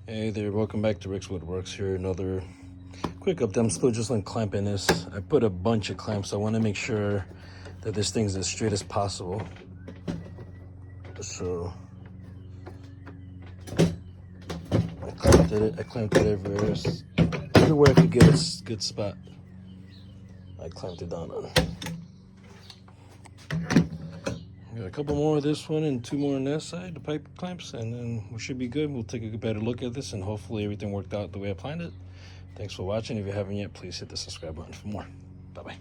Hey there, welcome back to Rick's Woodworks. Here another quick update. I'm still just unclamping this. I put a bunch of clamps. I want to make sure that this thing's as straight as possible. So I clamped it everywhere I could get a good spot. I clamped it down on. Got a couple more of this one and 2 more on that side, the pipe clamps, and then we should be good. We'll take a better look at this and hopefully everything worked out the way I planned it. Thanks for watching. If you haven't yet, please hit the subscribe button for more. Bye-bye.